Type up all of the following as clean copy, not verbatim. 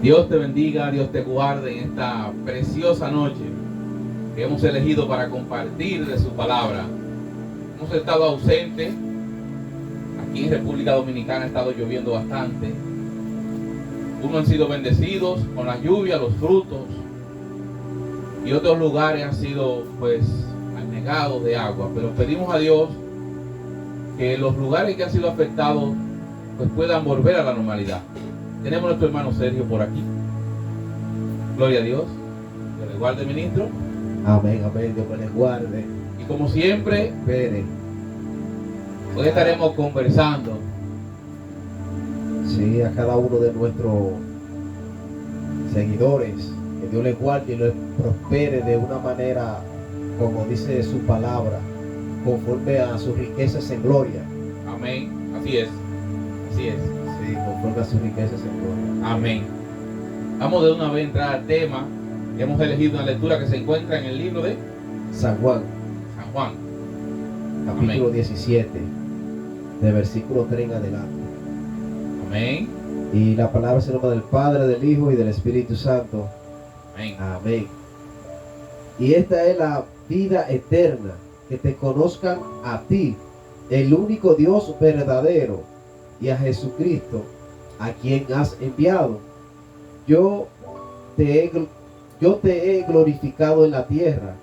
Dios te bendiga, Dios te guarde en esta preciosa noche que hemos elegido para compartir de su palabra. Hemos estado ausentes. Aquí en República Dominicana ha estado lloviendo bastante. Unos han sido bendecidos con la lluvia, los frutos, y otros lugares han sido pues anegados de agua. Pero pedimos a Dios que los lugares que han sido afectados pues puedan volver a la normalidad. Tenemos a nuestro hermano Sergio por aquí. Gloria a Dios. Que le guarde, ministro. Amén, amén. Dios me les guarde. Y como siempre, Esperen. hoy estaremos conversando. Sí, a cada uno de nuestros seguidores. Que Dios les guarde y los prospere de una manera, como dice su palabra, conforme a sus riquezas en gloria. Amén. Así es. Así es. Sí, conforme a sus riquezas en gloria. Amén. Vamos de una vez a entrar al tema. Hemos elegido una lectura que se encuentra en el libro de San Juan, San Juan. capítulo Amén. 17, de versículo 3 en adelante. Amén. Y la palabra es en nombre del Padre, del Hijo y del Espíritu Santo. Amén. Amén. Y esta es la vida eterna, que te conozcan a ti, el único Dios verdadero, y a Jesucristo, a quien has enviado. Yo te he glorificado en la tierra,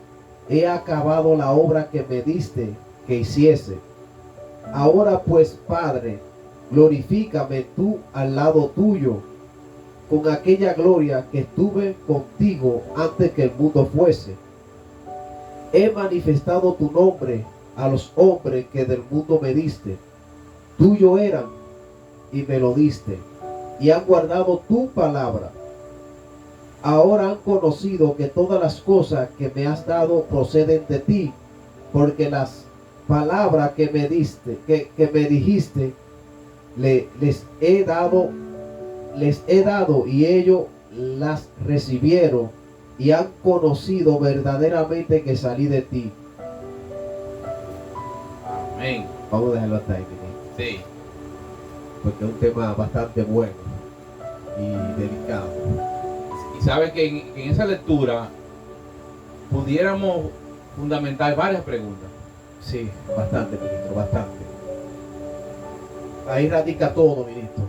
he acabado la obra que me diste que hiciese. Ahora pues, Padre, glorifícame tú al lado tuyo, con aquella gloria que estuve contigo antes que el mundo fuese. He manifestado tu nombre a los hombres que del mundo me diste. Tuyo eran y me lo diste, y han guardado tu palabra. Ahora han conocido que todas las cosas que me has dado proceden de ti, porque las palabras que me diste, que me dijiste, les he dado y ellos las recibieron y han conocido verdaderamente que salí de ti. Amén. Vamos a dejarlo hasta ahí, ministro, Sí. porque es un tema bastante bueno y delicado. Y sabe que en esa lectura pudiéramos fundamentar varias preguntas. Sí, bastante, ministro, bastante. Ahí radica todo, ministro.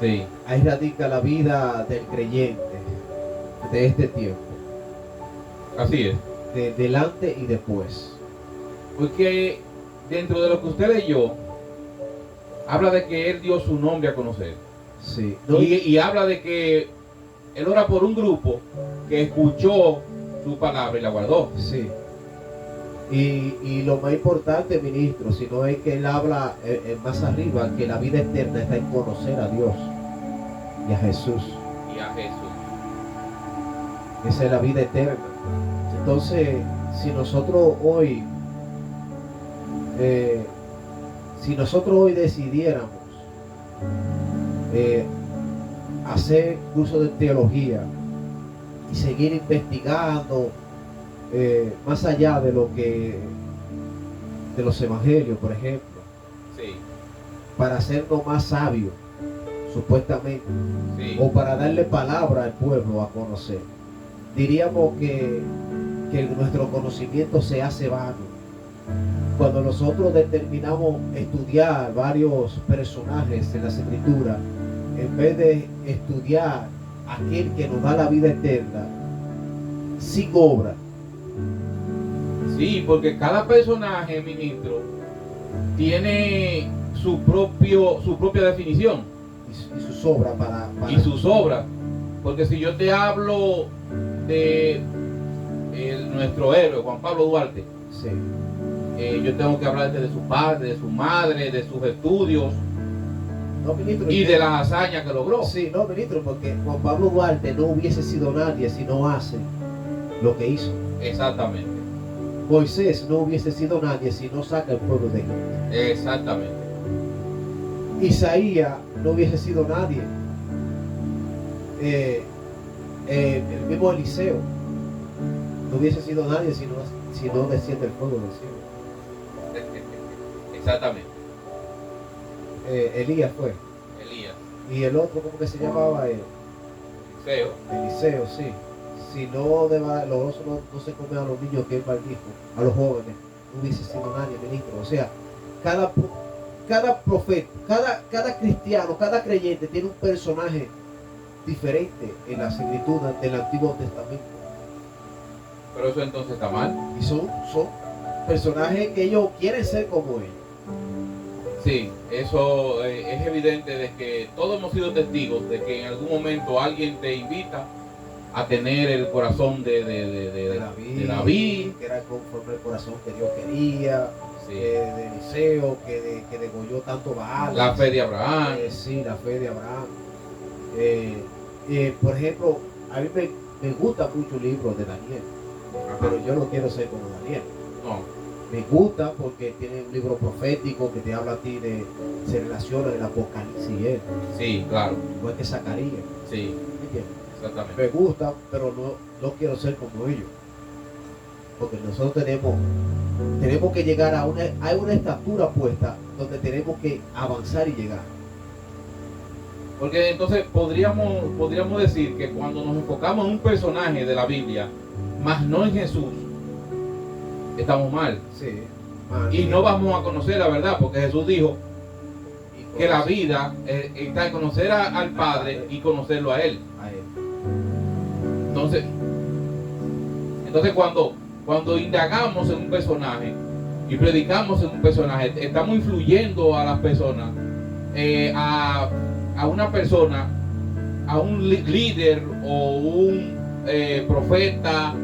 Sí. Ahí radica la vida del creyente de este tiempo, Así es. de delante y después. Porque dentro de lo que usted leyó, habla de que él dio su nombre a conocer. Sí. Y habla de que él ora por un grupo que escuchó su palabra y la guardó. Sí. Y lo más importante, ministro, si no es que él habla más arriba, que la vida eterna está en conocer a Dios y a Jesús. Y a Jesús. Esa es la vida eterna. Entonces, si nosotros hoy decidiéramos hacer curso de teología y seguir investigando más allá de los evangelios, por ejemplo, Sí. para hacernos más sabios, supuestamente, Sí. o para darle palabra al pueblo a conocer, diríamos que nuestro conocimiento se hace vano. Cuando nosotros determinamos estudiar varios personajes en las escrituras, en vez de estudiar aquel que nos da la vida eterna sin obra. Sí, porque cada personaje, ministro, tiene su propia definición Y sus obras para y sus obras. Porque si yo te hablo de nuestro héroe, Juan Pablo Duarte, sí. yo tengo que hablarte de su padre, de su madre, de sus estudios No, ministro, y de las hazañas que logró. sí, no, ministro, porque Juan Pablo Duarte no hubiese sido nadie si no hace lo que hizo. Exactamente. Moisés no hubiese sido nadie si no saca el pueblo de Egipto. Exactamente. Isaías no hubiese sido nadie. El mismo Eliseo no hubiese sido nadie si no desciende el fuego del cielo. Exactamente. Elías fue. Elías. Y el otro, ¿cómo que se llamaba? Eliseo. Eliseo, sí. Si no, los osos no se comen a los niños que él maldijo, a los jóvenes, no hubiese sido nadie ministro. O sea, cada profeta, cada cristiano, cada creyente tiene un personaje diferente en las escrituras del Antiguo Testamento. Pero eso entonces está mal. Y son personajes que ellos quieren ser como ellos. Sí, eso es evidente de que todos hemos sido testigos de que en algún momento alguien te invita a tener el corazón de David, que era conforme el corazón que Dios quería, sí, de Eliseo, que degolló tanto Baal. La fe de Abraham. Sí, la fe de Abraham. Por ejemplo, a mí me gusta mucho el libro de Daniel, pero yo no quiero ser como Daniel. No. Me gusta porque tiene un libro profético que te habla a ti se relaciona el Apocalipsis y él. Sí, claro. Igual que Zacarías. Sí, ¿Entiendes? exactamente. Me gusta, pero no quiero ser como ellos. Porque nosotros tenemos que llegar hay una estatura puesta donde tenemos que avanzar y llegar. Porque entonces podríamos decir que cuando nos enfocamos en un personaje de la Biblia, más no en Jesús, estamos mal. Sí. Y no vamos a conocer la verdad, porque Jesús dijo que la vida está en conocer al Padre y conocerlo a Él. Entonces cuando indagamos en un personaje y predicamos en un personaje, estamos influyendo a las personas, a una persona, a un líder o un profeta,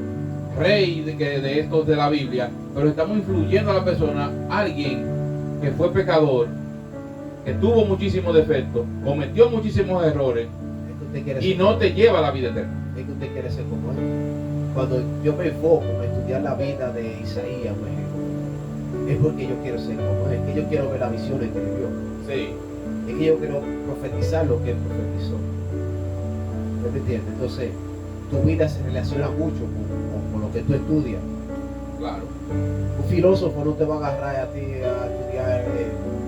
rey de estos de la Biblia, pero estamos influyendo a la persona, alguien que fue pecador, que tuvo muchísimos defectos, cometió muchísimos errores y no te lleva a la vida eterna. Es que usted quiere ser como él. Cuando yo me enfoco en estudiar la vida de Isaías, por ejemplo, es porque yo quiero ser como él, que yo quiero ver las visiones que él vio. Sí. Es que yo quiero profetizar lo que él profetizó. ¿Me entiendes? Entonces, tu vida se relaciona mucho con lo que tú estudias. Claro. Un filósofo no te va a agarrar a ti a estudiar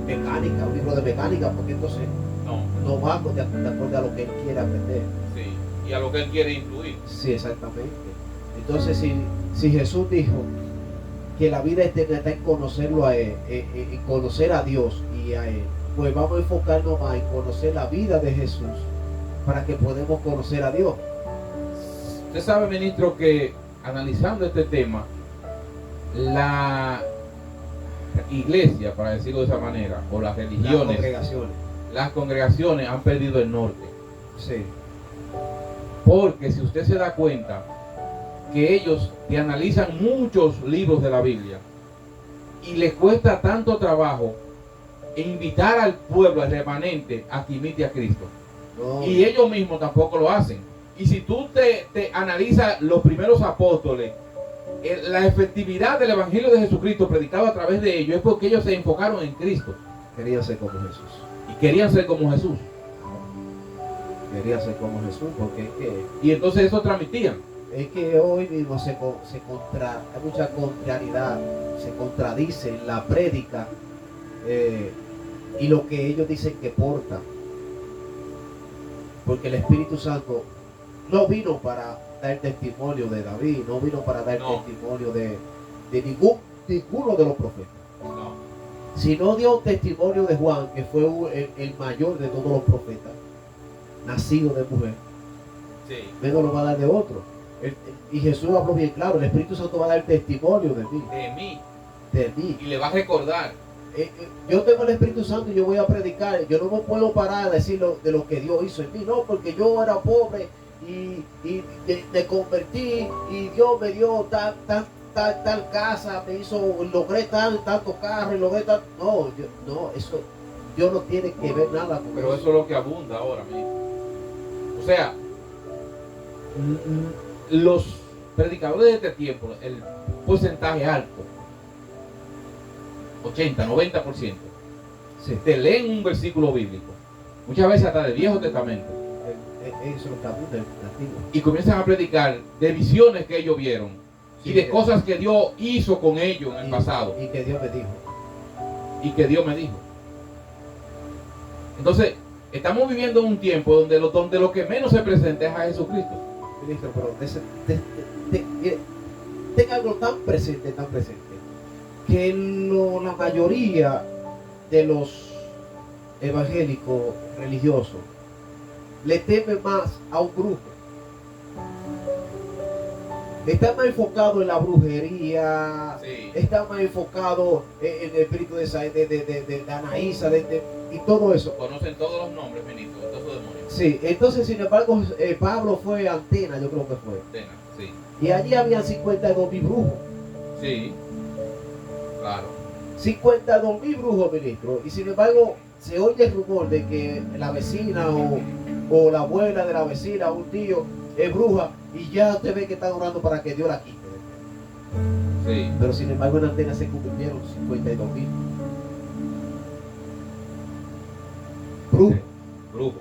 mecánica, un libro de mecánica, porque entonces no va de acuerdo a lo que él quiere aprender. Sí, y a lo que él quiere influir. Sí, exactamente. Entonces, si Jesús dijo que la vida eterna está en conocerlo a él, en conocer a Dios y a él, pues vamos a enfocarnos más en conocer la vida de Jesús para que podamos conocer a Dios. Usted sabe, ministro, que analizando este tema, la iglesia, para decirlo de esa manera, o las religiones, las congregaciones han perdido el norte. Sí. Porque si usted se da cuenta que ellos te analizan muchos libros de la Biblia y les cuesta tanto trabajo invitar al pueblo, al remanente, a que imite a Cristo. No. Y ellos mismos tampoco lo hacen. Y si tú te analizas los primeros apóstoles, la efectividad del Evangelio de Jesucristo predicado a través de ellos es porque ellos se enfocaron en Cristo. Querían ser como Jesús. Y querían ser como Jesús. Querían ser como Jesús, porque es que... Y entonces eso transmitían. Es que hoy mismo hay mucha contrariedad, se contradice la prédica y lo que ellos dicen que porta. Porque el Espíritu Santo no vino para dar testimonio de David, no vino para dar testimonio de ninguno de los profetas. No. Sino dio testimonio de Juan, que fue el mayor de todos los profetas, nacido de mujer. Sí. Menos lo va a dar de otro. Y Jesús habló bien claro, el Espíritu Santo va a dar testimonio de mí. De mí. Y le va a recordar. Yo tengo el Espíritu Santo y yo voy a predicar. Yo no me puedo parar a decir de lo que Dios hizo en mí. No, porque yo era pobre y me convertí y Dios me dio tal casa, logré tanto carro y logré tal... No, eso Dios no tiene que ver nada con Pero eso es lo que abunda ahora mismo. O sea, los predicadores de este tiempo, el porcentaje alto, 80, 90%, sí, te leen un versículo bíblico, muchas veces hasta del Viejo Testamento, eso es tabú del antiguo, y comienzan a predicar de visiones que ellos vieron, sí, y de cosas que Dios hizo con ellos en el pasado, y que Dios me dijo. Entonces, Estamos viviendo un tiempo donde lo que menos se presenta es a Jesucristo. Ministro, pero tenga algo tan presente, que la mayoría de los evangélicos religiosos le temen más a un brujo. Está más enfocado en la brujería, Sí. está más enfocado en el espíritu de Anaísa y todo eso. Conocen todos los nombres, ministro, de todos esos demonios. Sí, entonces sin embargo Pablo fue a Antena, yo creo que fue. Antena, sí. Y allí habían 52.000 brujos. Sí, claro. 52.000 brujos, ministro. Y sin embargo se oye el rumor de que la vecina o la abuela de la vecina o un tío es bruja y ya usted ve que están orando para que Dios la quite. Sí. Pero sin embargo en Antena se convirtieron 52.000 brujos. Brujos.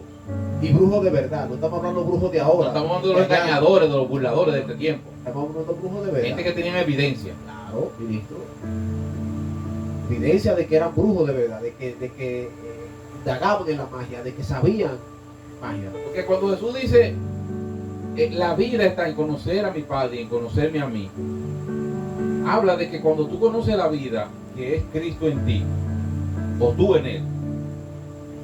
Y brujos de verdad, no estamos hablando de brujos de No ahora. estamos hablando de los allá. engañadores, de los burladores de este tiempo. Estamos hablando de brujos de verdad. Gente que tenían evidencia. Claro, ministro. Evidencia de que eran brujos de verdad, de que indagaban en la magia, de que sabían magia. Porque cuando Jesús dice, la vida está en conocer a mi Padre y en conocerme a mí, habla de que cuando tú conoces la vida, que es Cristo en ti, o tú en Él,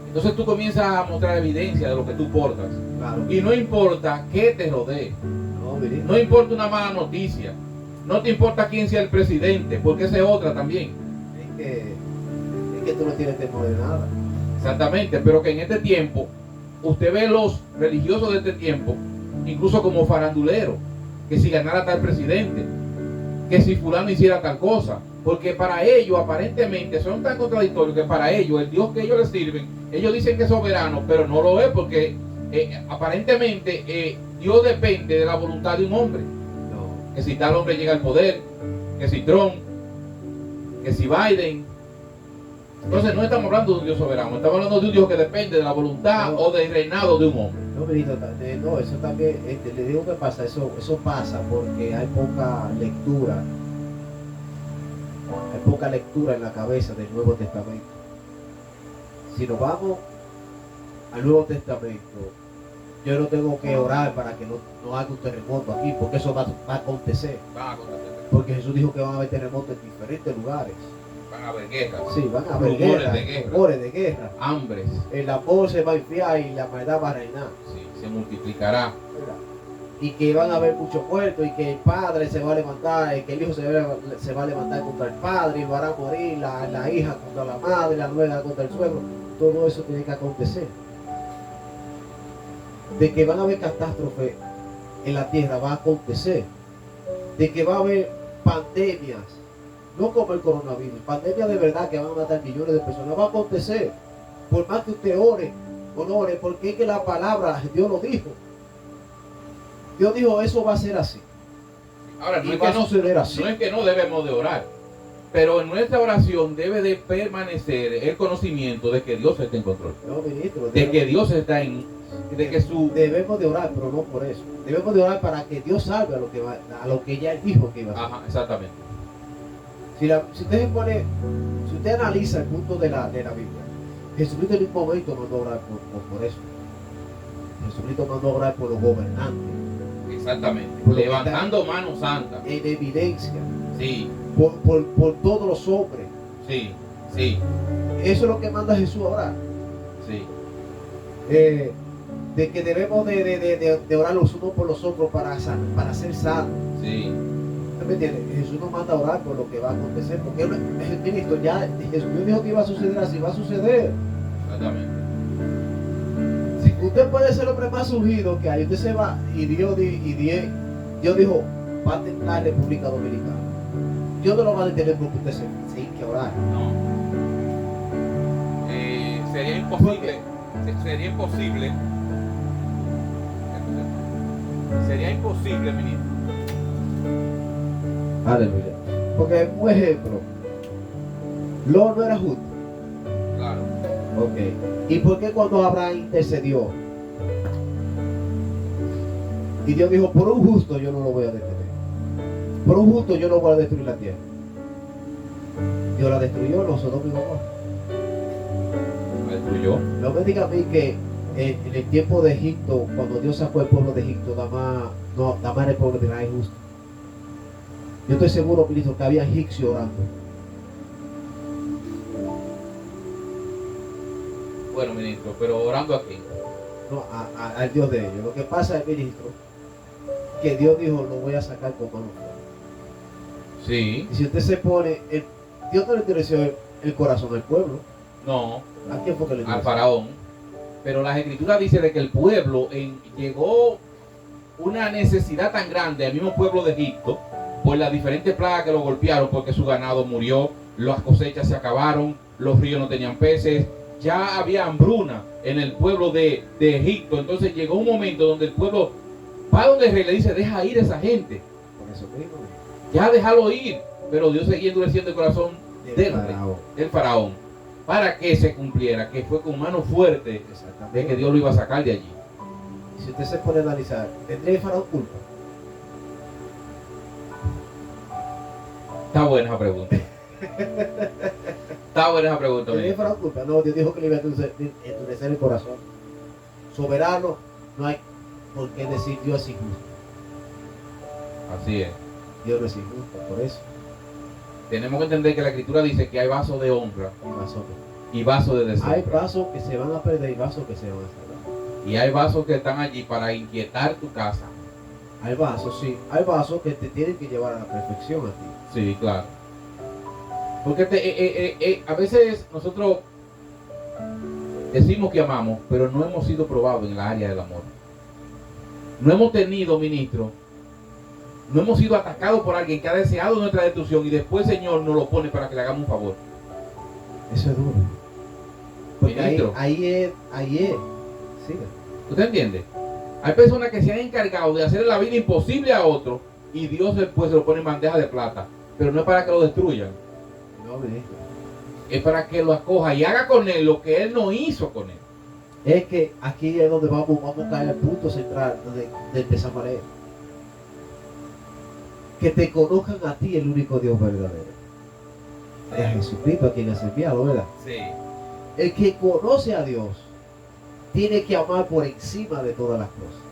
entonces tú comienzas a mostrar evidencia de lo que tú portas. Claro. Y no importa qué te rodee, No, ministro. no importa una mala noticia, no te importa quién sea el presidente, porque esa es otra también. Es que tú no tienes temor de nada. Exactamente, pero que en este tiempo, usted ve los religiosos de este tiempo, incluso como faranduleros, que si ganara tal presidente, que si fulano hiciera tal cosa, porque para ellos aparentemente son tan contradictorios que para ellos, el Dios que ellos les sirven, ellos dicen que es soberano, pero no lo es porque aparentemente Dios depende de la voluntad de un hombre. No. Que si tal hombre llega al poder, que si Trump, que si Biden. Entonces no estamos hablando de un Dios soberano, estamos hablando de un Dios que depende de la voluntad No. o del reinado de un hombre. No, ministro, no, eso también, le digo que pasa, eso pasa porque hay poca lectura. Hay poca lectura en la cabeza del Nuevo Testamento. Si nos vamos al Nuevo Testamento, yo no tengo que orar para que no haga un terremoto aquí, porque eso va a acontecer. Porque Jesús dijo que van a haber terremotos en diferentes lugares. Van a haber guerras, Sí, van a haber Rumores guerras, de guerra. rumores de guerra. hambres, El amor se va a enfriar y la maldad va a reinar. sí, se multiplicará. ¿Verdad? Y que van a haber muchos muertos y que el padre se va a levantar, y que el hijo se va a levantar contra el padre y lo hará morir, la hija contra la madre, la nuera contra el suegro. Todo eso tiene que acontecer. De que van a haber catástrofes en la tierra, va a acontecer. De que va a haber pandemias, no como el coronavirus, pandemias de verdad que van a matar millones de personas, va a acontecer. Por más que usted ore o no ore, porque es que la palabra, Dios lo dijo. Dios dijo, eso va a ser así. Ahora, Y va a suceder así. no es que no debemos de orar, pero en nuestra oración debe de permanecer el conocimiento de que Dios está en control, No, ministro, de que Dios está de que su... debemos de orar, pero no por eso. Debemos de orar para que Dios salve a lo que ya él dijo que iba a hacer. Ajá, exactamente. Si usted se pone, si usted analiza el punto de la Biblia, Jesucristo en un momento mandó a orar por eso. Jesucristo mandó a orar por los gobernantes. Exactamente. Por lo que Levantando manos santas. En evidencia, Sí, por todos los hombres. sí, sí, Eso es lo que manda Jesús a orar. sí. De que debemos de orar los unos por los otros para ser sanos. Sí, ¿Usted me entiende? Jesús nos manda a orar por lo que va a acontecer. Porque el ministro ya, Jesús dijo que iba a suceder así, va a suceder. exactamente. Si usted puede ser el hombre más ungido que hay, usted se va y Dios dijo, va a temblar la República Dominicana. Dios no lo va a detener porque usted se hay que orar. No. Sería imposible. Sería imposible. Sería imposible, ministro. Aleluya. Porque, un ejemplo, Lot no era justo. Claro. Ok. ¿Y por qué cuando Abraham intercedió? Y Dios dijo, por un justo yo no lo voy a detener. Por un justo yo no voy a destruir la tierra. Dios la destruyó, los Sodoma y Gomorra. destruyó. No me diga a mí que en el tiempo de Egipto, cuando Dios sacó el pueblo de Egipto, nada más el pueblo de Israel justo. Yo estoy seguro, ministro, que había egipcios orando. Bueno, ministro, pero orando aquí. No, al Dios de ellos. Lo que pasa es, ministro, que Dios dijo, lo voy a sacar con mano fuerte. Sí. Y si usted se pone, Dios no le endureció el corazón al pueblo. No. ¿A quién fue que le Al endureció? faraón. Pero las escrituras dicen de que el pueblo llegó una necesidad tan grande al mismo pueblo de Egipto por las diferentes plagas que lo golpearon, porque su ganado murió, las cosechas se acabaron, los ríos no tenían peces, ya había hambruna en el pueblo de Egipto. Entonces llegó un momento donde el pueblo va donde el rey le dice, deja ir a esa gente, Por eso mismo. ya déjalo ir. Pero Dios seguía endureciendo el corazón del faraón para que se cumpliera, que fue con mano fuerte de que Dios lo iba a sacar de allí. Si usted se pone a analizar, ¿tendría el faraón culpa? Está buena esa pregunta. Está buena esa pregunta. ¿Tendría el faraón culpa? No, Dios dijo que le iba a endurecer el corazón. Soberano, no hay por qué decir Dios es injusto. Así es. Dios no es injusto, por eso. Tenemos que entender que la escritura dice que hay vasos de honra Y vasos y vasos de hay deshonra. vasos que se van a perder y vasos que se van a salvar. Y hay vasos que están allí para inquietar tu casa. Hay vasos, sí. Hay vasos que te tienen que llevar a la perfección a ti. Sí, claro. Porque a veces nosotros decimos que amamos, pero no hemos sido probados en el área del amor. No hemos tenido, ministro, no hemos sido atacados por alguien que ha deseado nuestra destrucción y después el Señor nos lo pone para que le hagamos un favor. Eso es duro. Porque Ministro. ahí es. Siga. ¿Usted entiende? Hay personas que se han encargado de hacer la vida imposible a otro y Dios después se lo pone en bandeja de plata. Pero no es para que lo destruyan, No, ministro. es para que lo acoja y haga con él lo que él no hizo con él. Es que aquí es donde vamos a caer al punto central de empezar a leer. Que te conozcan a ti el único Dios verdadero. Es a Jesucristo a quien has enviado, ¿verdad? Sí. El que conoce a Dios tiene que amar por encima de todas las cosas.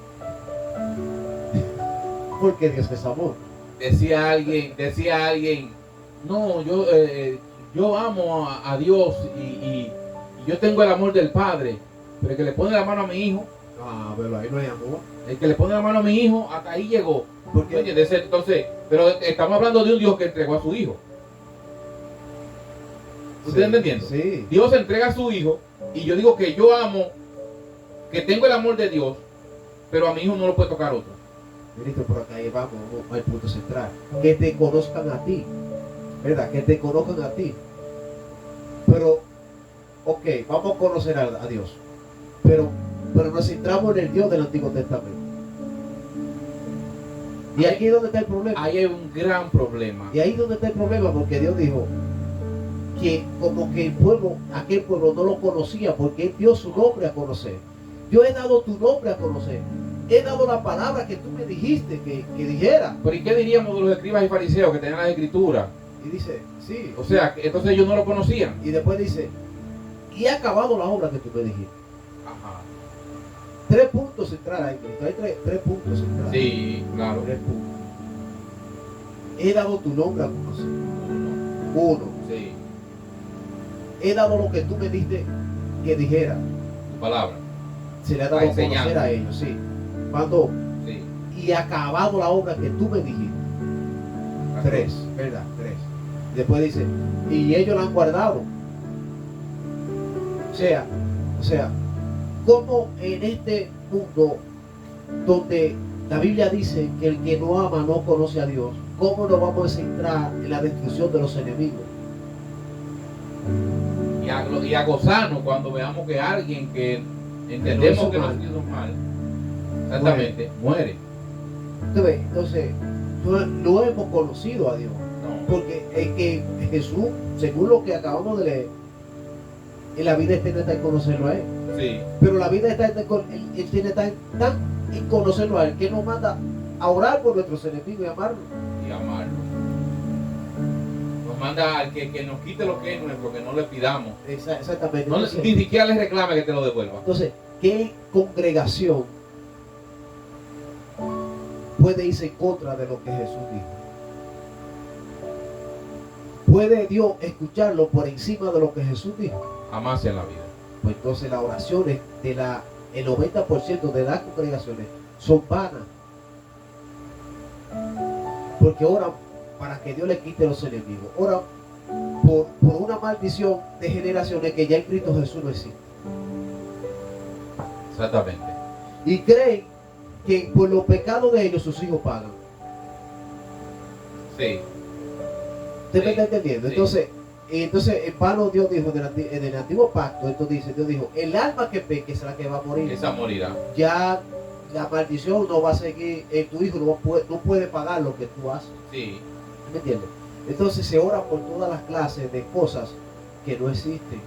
Porque Dios es amor. Decía alguien, no, yo amo a Dios y yo tengo el amor del Padre, pero el que le pone la mano a mi hijo, Pero ahí no hay amor. el que le pone la mano a mi hijo, hasta ahí llegó. Porque Oye, entonces, pero estamos hablando de un Dios que entregó a su hijo. ¿Usted está entendiendo? Sí. Dios entrega a su hijo y yo digo que yo amo, que tengo el amor de Dios, pero a mi hijo no lo puede tocar otro. Ministro, por acá ahí vamos al punto central. Que te conozcan a ti. ¿Verdad? Que te conozcan a ti. Pero, ok, vamos a conocer a Dios. Pero nos centramos en el Dios del Antiguo Testamento. Y aquí es donde está el problema. Ahí hay un gran problema. Y ahí es donde está el problema, porque Dios dijo que como que aquel pueblo no lo conocía, porque Él dio su nombre a conocer. Yo he dado tu nombre a conocer. He dado la palabra que tú me dijiste que dijera. Pero ¿y qué diríamos de los escribas y fariseos que tenían las escrituras? Y dice, sí. O sea, entonces ellos no lo conocían. Y después dice, y he acabado la obra que tú me dijiste. Ajá. 3 puntos centrales ahí, Cristo. Hay tres puntos centrales. Sí, claro. 3 puntos. He dado tu nombre a conocer. Uno. 1. Sí, He dado lo que tú me diste que dijera. tu palabra. Se le ha dado a conocer a ellos, sí. Cuando, Sí. y he acabado la obra que tú me dijiste. 3, ¿verdad? 3. Después dice, y ellos la han guardado. O sea, como en este mundo donde la Biblia dice que el que no ama no conoce a Dios, ¿cómo nos vamos a centrar en la destrucción de los enemigos? Y a gozarnos cuando veamos que alguien que entendemos que nos hizo mal, exactamente, muere. Entonces, no hemos conocido a Dios. No. Porque es que Jesús, según lo que acabamos de leer, en la vida eterna está en conocerlo a Él. Sí. Pero la vida está Él tiene tan en conocerlo a Él que nos manda a orar por nuestros enemigos y amarlos. Y amarlo. Nos manda al que nos quite lo que es nuestro, que no le pidamos. Exactamente. No, Entonces, ni siquiera le reclame que te lo devuelva. entonces, ¿qué congregación puede irse en contra de lo que Jesús dijo? ¿Puede Dios escucharlo por encima de lo que Jesús dijo? Jamás en la vida. Pues entonces las oraciones el 90% de las congregaciones son vanas. Porque oran para que Dios le quite los enemigos. Oran por una maldición de generaciones que ya en Cristo Jesús no existe. Exactamente. Y creen que por los pecados de ellos sus hijos pagan. Sí. ¿Usted me está entendiendo? Sí. Entonces en vano Dios dijo en el antiguo pacto, esto dice, Dios dijo, el alma que peque es la que va a morir. Esa morirá. Ya la maldición no va a seguir, tu hijo no puede pagar lo que tú haces. Sí. ¿Me entiendes? Entonces se ora por todas las clases de cosas que no existen,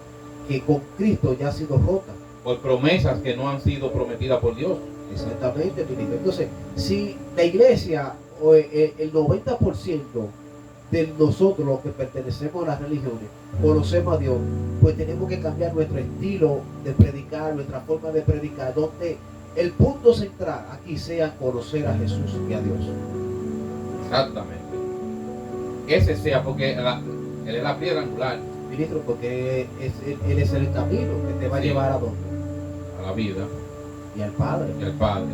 que con Cristo ya han sido rotas. Por promesas que no han sido prometidas por Dios. Exactamente, ministro. Entonces, si la iglesia o el 90% de nosotros, los que pertenecemos a las religiones, conocemos a Dios, pues tenemos que cambiar nuestro estilo de predicar, nuestra forma de predicar, donde el punto central aquí sea conocer a Jesús y a Dios. Exactamente. Ese sea, porque Él es la piedra angular. Ministro, porque Él es el camino que te va a llevar a dónde? A la vida Y al Padre. y al Padre.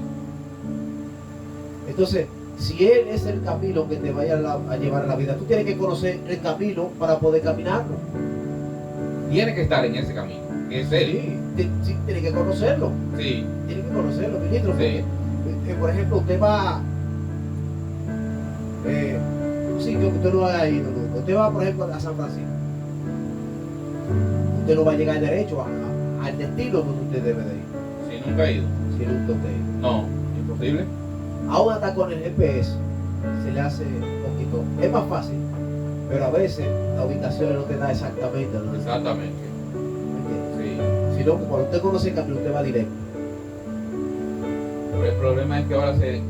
Entonces, si Él es el camino que te vaya a llevar a la vida, tú tienes que conocer el camino para poder caminarlo. Tiene que estar en ese camino, que es Él. Sí, tienes que conocerlo. Sí. Tiene que conocerlo, ministro. Sí. Porque, por ejemplo, usted va un sitio que usted no haya ido nunca. Usted va, por ejemplo, a San Francisco. Usted no va a llegar derecho al destino donde usted debe de ir. Si nunca he ido. Si nunca usted ha ido. No, imposible. Aún hasta con el GPS se le hace un poquito, es más fácil, pero a veces la ubicación no te da exactamente, ¿no? Exactamente. Sí. Sino que cuando usted conoce el camino, usted va directo. Pero el problema es que ahora se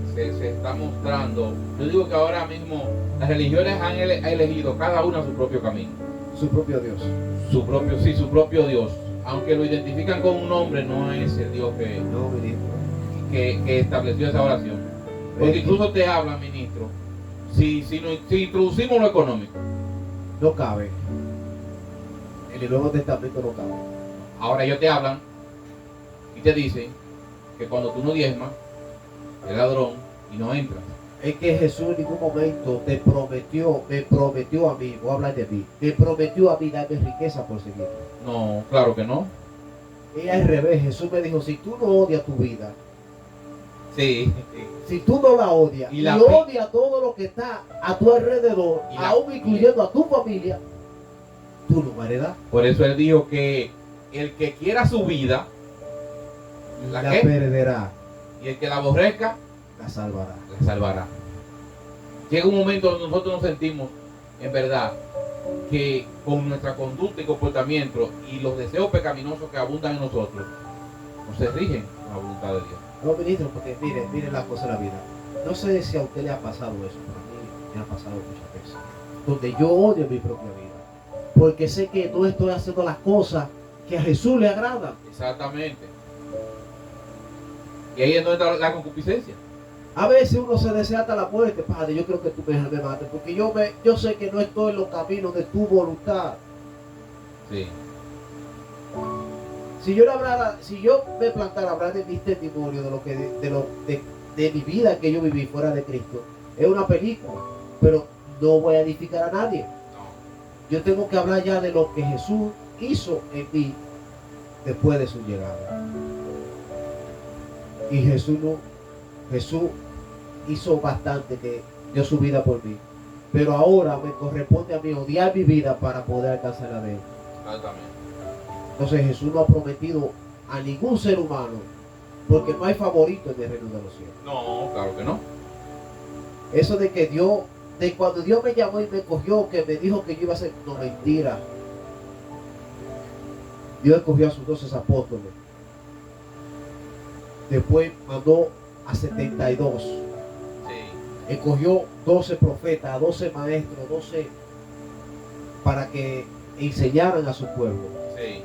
está mostrando. Yo digo que ahora mismo las religiones han elegido cada una su propio camino. Su propio Dios. Su propio Dios. Aunque lo identifican con un nombre, no es el Dios No, ministro. que estableció esa oración. Porque incluso te hablan, ministro, si introducimos lo económico. No cabe. En el Nuevo Testamento no cabe. Ahora ellos te hablan y te dicen que cuando tú no diezmas, el ladrón y no entras. Es que Jesús en ningún momento me prometió a mí, voy a hablar de mí, me prometió a mí darme riqueza por seguir. No, claro que no. Y al revés, Jesús me dijo, si tú no odias tu vida, Sí. si tú no la odias Y y, la odias todo lo que está a tu alrededor, aún incluyendo a tu familia, tú no vas a heredar. Por eso él dijo que el que quiera su vida, La ¿qué? perderá, Y el que la aborrezca, la salvará. la salvará. Llega un momento donde nosotros nos sentimos, en verdad, que con nuestra conducta y comportamiento y los deseos pecaminosos que abundan en nosotros, no se rigen con la voluntad de Dios. No, ministro, porque mire la cosa de la vida. No sé si a usted le ha pasado eso, pero a mí me ha pasado muchas veces. Donde yo odio mi propia vida. Porque sé que no estoy haciendo las cosas que a Jesús le agradan. Exactamente. Y ahí es donde está la concupiscencia. A veces uno se desea hasta la muerte, Padre, yo creo que tú me mates, porque yo sé que no estoy en los caminos de tu voluntad. Sí. Si yo me plantara a hablar de mis testimonios, de mi vida que yo viví fuera de Cristo, es una película, pero no voy a edificar a nadie. No. Yo tengo que hablar ya de lo que Jesús hizo en mí después de su llegada. Y Jesús hizo bastante, que dio su vida por mí. Pero ahora me corresponde a mí odiar mi vida para poder alcanzar la de Él. Exactamente. Entonces Jesús no ha prometido a ningún ser humano, porque no hay favorito en el reino de los cielos. No, claro que no. Eso de que cuando Dios me llamó y me cogió, que me dijo que yo iba a ser, no, mentira. Dios escogió a sus 12 apóstoles. Después mandó a 72. Sí. Escogió 12 profetas, 12 maestros, para que enseñaran a su pueblo. Sí.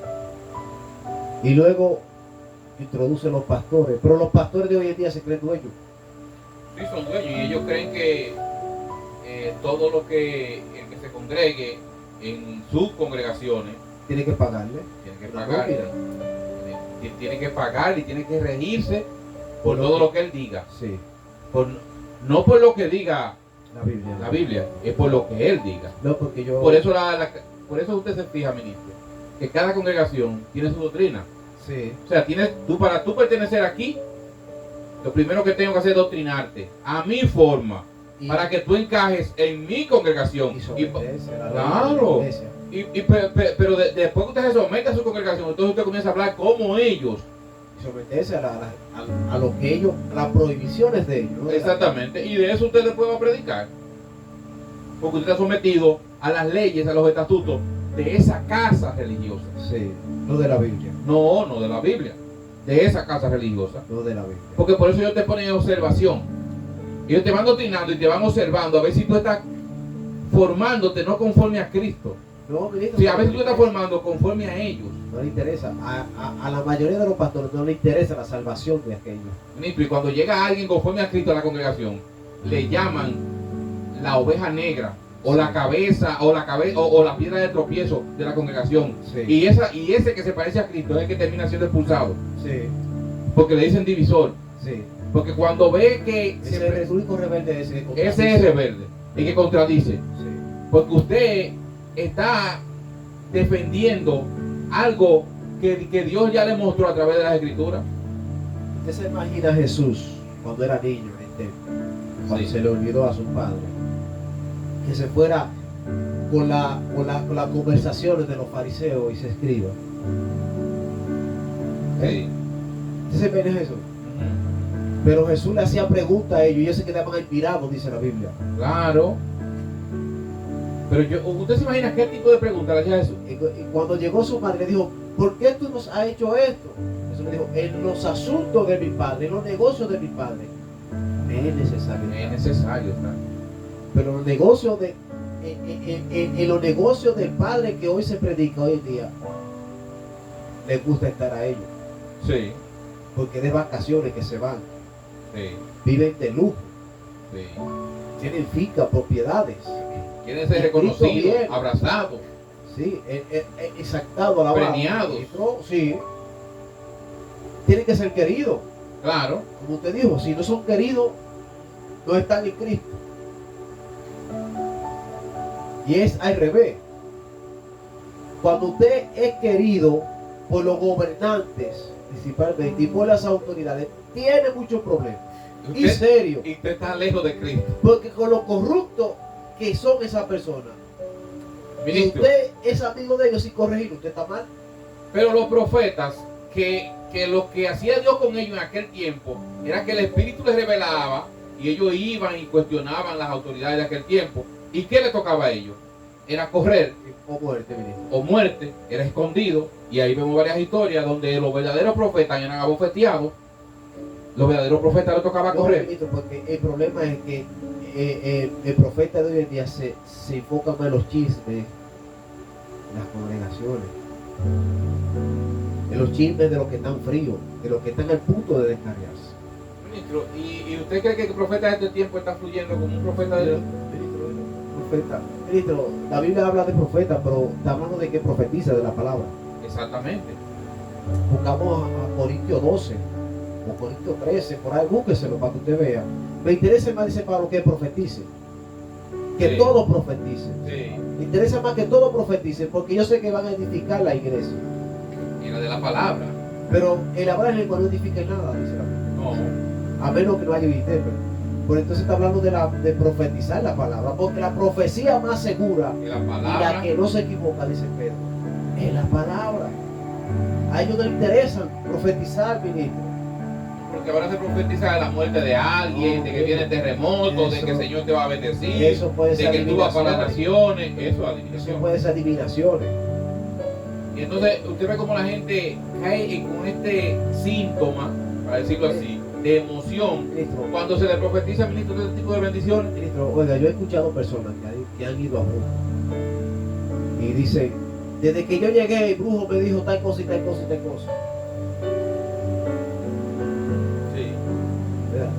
Y luego introduce los pastores, pero los pastores de hoy en día se creen dueños. Sí, son dueños y ellos creen que todo lo que el que se congregue en sus congregaciones Tiene que pagarle. tiene que La pagar, nómina. tiene que pagar y tiene que regirse por Por lo todo que- lo que él diga. Sí, No por lo que diga la Biblia. es por lo que él diga. No, porque yo... Por eso, por eso usted se fija, ministro, que cada congregación tiene su doctrina. Sí, O sea, para tú pertenecer aquí, lo primero que tengo que hacer es doctrinarte a mi forma, y, para que tú encajes en mi congregación. y someterse a la ley Claro. de la iglesia. Pero después que usted se somete a su congregación, entonces usted comienza a hablar como ellos. Y someterse a lo que ellos, a las prohibiciones de ellos. ¿no? Exactamente. Y de eso usted después va a predicar. Porque usted está sometido a las leyes, a los estatutos de esa casa religiosa. Sí, no de la Biblia. No de la Biblia. De esa casa religiosa. No de la Biblia. Porque por eso ellos te ponen en observación. Ellos te van doctrinando y te van observando a ver si tú estás formándote no conforme a Cristo. No, ministro, Si a veces tú estás formando conforme a ellos. no le interesa. A la mayoría de los pastores no le interesa la salvación de aquellos. Ministro, y cuando llega alguien conforme a Cristo a la congregación, le llaman la oveja negra, o la cabeza, o la piedra de tropiezo de la congregación. Sí. Y ese que se parece a Cristo es el que termina siendo expulsado. Sí, Porque le dicen divisor. sí. Porque cuando ve que Ese es el único rebelde ese que contradice. ese es rebelde y que contradice. Sí. Porque usted está defendiendo algo que Dios ya le mostró a través de las escrituras. Usted se imagina a Jesús cuando era niño en el templo, cuando Sí. se le olvidó a su padre, que se fuera con las conversaciones de los fariseos y se escriba. Sí. ¿Usted se imagina eso? Pero Jesús le hacía preguntas a ellos y ellos se quedaban admirados, dice la Biblia. Claro. Pero usted se imagina qué tipo de pregunta le hacía Jesús. Y cuando llegó su madre, le dijo, ¿por qué tú nos has hecho esto? Jesús le dijo, en los asuntos de mi padre, en los negocios de mi padre, me es necesario. Es necesario estar. Pero los negocios en los negocios del padre que hoy se predica hoy en día, les gusta estar a ellos. Sí, Porque de vacaciones que se van, sí, viven de lujo, sí. tienen finca, propiedades, Quieren ser Cristo reconocidos, viene. abrazados. sí, exaltado, alabado. Premiados. Sí, tienen que ser queridos. Claro. Como usted dijo, si no son queridos, no están en Cristo. Y es al revés. Cuando usted es querido por los gobernantes, principalmente, y por las autoridades, tiene muchos problemas. Y serio. Y usted está lejos de Cristo. Porque con lo corruptos que son esas personas, y Ministro, usted es amigo de ellos sin corregir, usted está mal. pero los profetas, que lo que hacía Dios con ellos en aquel tiempo, era que el Espíritu les revelaba, y ellos iban y cuestionaban las autoridades de aquel tiempo. ¿Y qué le tocaba a ellos? Era correr O muerte, ministro. o muerte, era escondido. Y ahí vemos varias historias donde los verdaderos profetas eran abofeteados. Los verdaderos profetas les tocaba No, correr. ministro, porque el problema es que el profeta de hoy en día se enfoca más en los chismes, en las congregaciones, en los chismes de los que están fríos, de los que están al punto de descarriarse. Ministro, ¿y usted cree que el profeta de este tiempo está fluyendo como un profeta de Dios? Ministro, la Biblia habla de profeta, pero está hablando de que profetiza de la palabra. Exactamente. Buscamos a Corintios 12 o Corintios 13, por ahí búsqueselo para que usted vea. Me interesa más, dice Pablo, que profetice. Que Sí. todos profeticen. Sí. Me interesa más que todos profeticen, porque yo sé que van a edificar la iglesia. Era de la palabra. Pero el hablar en lengua no edifica nada, dice la Biblia. No. A menos que no haya intérprete. Por entonces está hablando de profetizar la palabra, porque la profecía más segura Y la y la palabra. que no se equivoca, dice Pedro, es la palabra. A ellos no les interesa profetizar, ministro. Porque ahora se profetiza de la muerte de alguien, de que viene terremoto, de que el Señor te va a bendecir, Eso puede de ser que tú vas para las adivinaciones. naciones. Eso es Eso adivinación. puede ser adivinaciones. Y entonces usted ve cómo la gente cae con este síntoma, para decirlo así, de emoción. Ministro, Cuando se le profetiza, ministro, este tipo de bendiciones. ministro, oiga, yo he escuchado personas que han ido a Roma Y dice, desde que yo llegué, el brujo me dijo tal cosa y tal cosa y tal cosa. Sí.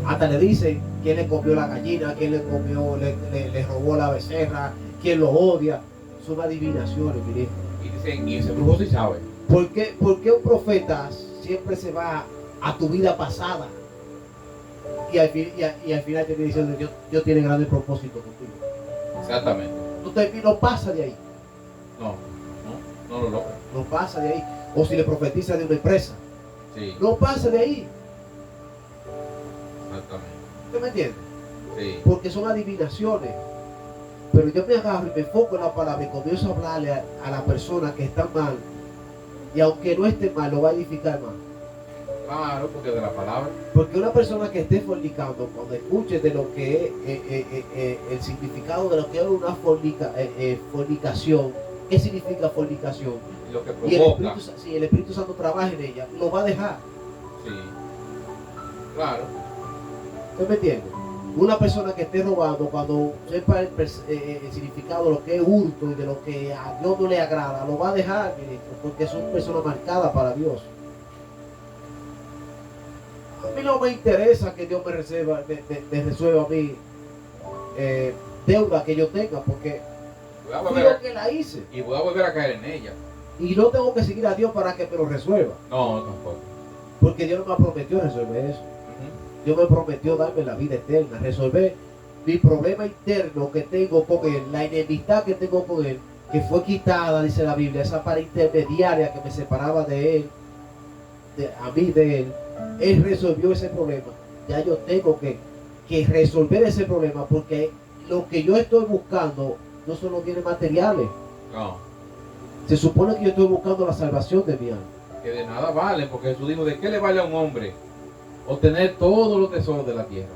Hasta le dicen quién le comió la gallina, quién le comió, le robó la becerra, quién lo odia. Son adivinaciones, mi hijo. Y dicen, y ese brujo sí sabe. ¿Por qué un profeta siempre se va a tu vida pasada? Y al final te dice, Dios tiene grandes propósitos contigo. Exactamente. No pasa de ahí. No lo logra. No pasa de ahí. O si le profetiza de una empresa. Sí. No pasa de ahí. Exactamente. ¿Usted me entiende? Sí. Porque son adivinaciones. Pero yo me agarro y me enfoco en la palabra y comienzo a hablarle a la persona que está mal. Y aunque no esté mal, lo va a edificar más. Claro, porque de la palabra. Porque una persona que esté fornicando, cuando escuche de lo que es el significado de lo que es una fornicación, ¿qué significa fornicación? Y lo que Y provoca. si el Espíritu Santo trabaja en ella, lo va a dejar. Sí. Claro. ¿Usted me entiende? Una persona que esté robando, cuando sepa el significado de lo que es hurto y de lo que a Dios no le agrada, lo va a dejar, ministro, porque son personas marcadas para Dios. A mí no me interesa que Dios me resuelva a mí deuda que yo tenga, porque fui yo que la hice. Y voy a volver a caer en ella. Y no tengo que seguir a Dios para que me lo resuelva. No, tampoco. Porque Dios no me prometió resolver eso. Dios me prometió darme la vida eterna, resolver mi problema interno que tengo con Él, la enemistad que tengo con Él, que fue quitada, dice la Biblia, esa pared intermediaria que me separaba de Él, a mí de Él. Él resolvió ese problema. Ya yo tengo que resolver ese problema, porque lo que yo estoy buscando no son los bienes materiales. No. Se supone que yo estoy buscando la salvación de mi alma. Que de nada vale, porque Jesús dijo, ¿de qué le vale a un hombre obtener todos los tesoros de la tierra?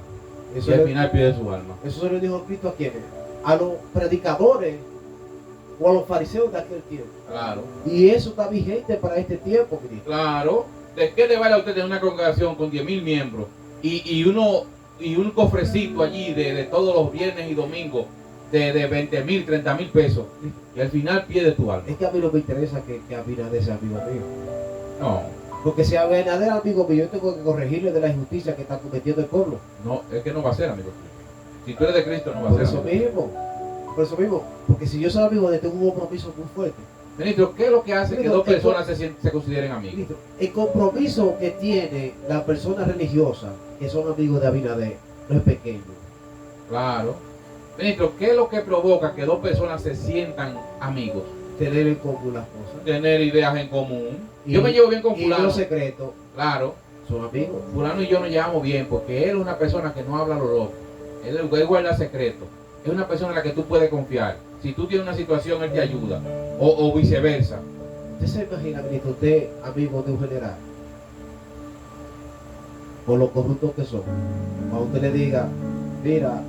Eso Y al final pierde su alma. Eso se lo dijo Cristo a quienes, a los predicadores o a los fariseos de aquel tiempo. Claro. Y eso está vigente para este tiempo, Cristo. Claro. ¿De qué le vale a usted tener una congregación con 10,000 miembros y un cofrecito allí de todos los viernes y domingos de 20,000, 30,000 pesos? Y al final pierde tu alma. Es que a mí no me interesa que Abinader sea amigo mío. No. Porque si Abinader es amigo mío, yo tengo que corregirle de la injusticia que está cometiendo el pueblo. No, es que no va a ser amigo tuyo. Si tú eres de Cristo, no va a Por ser eso amigo. mismo. Por eso mismo. Porque si yo soy amigo de él, tengo un compromiso muy fuerte. Ministro, ¿qué es lo que hace que Ministro, dos personas se consideren amigos? Cristo, el compromiso que tiene la persona religiosa que son amigos de Abinader no es pequeño. Claro. Ministro, ¿qué es lo que provoca que dos personas se sientan amigos? Tener en común las cosas. Tener ideas en común. Y- Yo me llevo bien con Y fulano. los secretos Claro. son amigos. Fulano y yo nos llevamos bien porque él es una persona que no habla lo loco. Él guarda secretos. Es una persona en la que tú puedes confiar. Si tú tienes una situación, él te ayuda. O viceversa. ¿Usted se imagina, ministro, usted amigo de un general? Por lo corruptos que son. Cuando usted le diga, mira,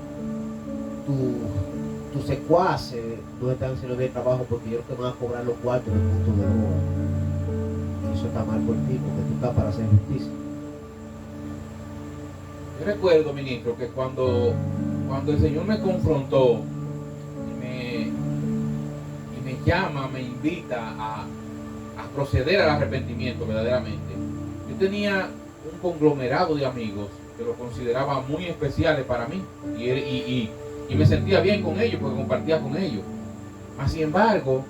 tus secuaces no están haciendo bien trabajo porque ellos te van a cobrar los cuartos del punto de hora. Eso está mal por ti, porque tú estás para hacer justicia. Yo recuerdo, ministro, que cuando el Señor me confrontó y me llama, me invita a proceder al arrepentimiento verdaderamente, yo tenía un conglomerado de amigos que lo consideraba muy especiales para mí y me sentía bien con ellos porque compartía con ellos. Mas, sin embargo,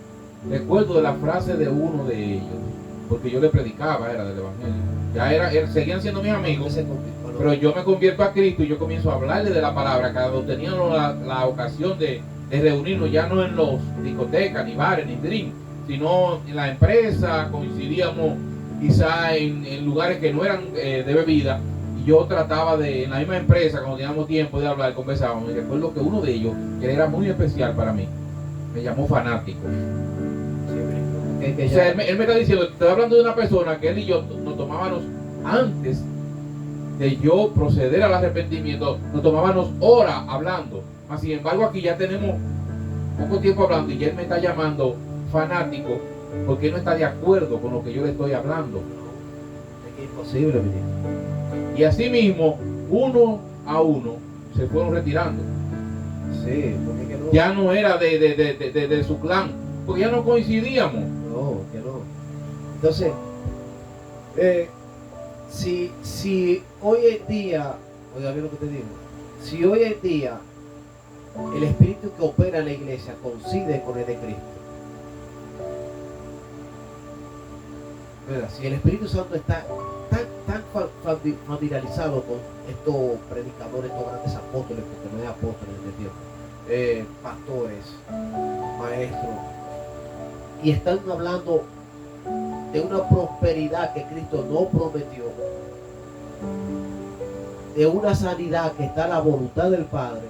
recuerdo de la frase de uno de ellos, porque yo le predicaba, era del Evangelio. Seguían siendo mis amigos, pero yo me convierto a Cristo y yo comienzo a hablarle de la palabra cuando teníamos la ocasión de reunirnos, ya no en los discotecas, ni bares, ni drink, sino en la empresa. Coincidíamos quizá en lugares que no eran de bebida, y yo trataba en la misma empresa, cuando teníamos tiempo de hablar, conversábamos, y recuerdo que uno de ellos, que era muy especial para mí, me llamó fanático. O sea, él me está diciendo, estoy hablando de una persona que él y yo nos tomábamos antes de yo proceder al arrepentimiento, nos tomábamos horas hablando. Mas, sin embargo, aquí ya tenemos poco tiempo hablando y él me está llamando fanático porque él no está de acuerdo con lo que yo le estoy hablando. Es imposible, ministro. Y así mismo, uno a uno, se fueron retirando. Sí, porque es que no. Ya no era de su clan, porque ya no coincidíamos. No, que no. Entonces, si hoy en día, oiga bien lo que te digo, si hoy en día el espíritu que opera en la iglesia coincide con el de Cristo, ¿verdad? Si el Espíritu Santo está tan familiarizado con estos predicadores, estos grandes apóstoles, porque no hay apóstoles en este tiempo, pastores, maestros, y están hablando de una prosperidad que Cristo no prometió, de una sanidad que está a la voluntad del Padre,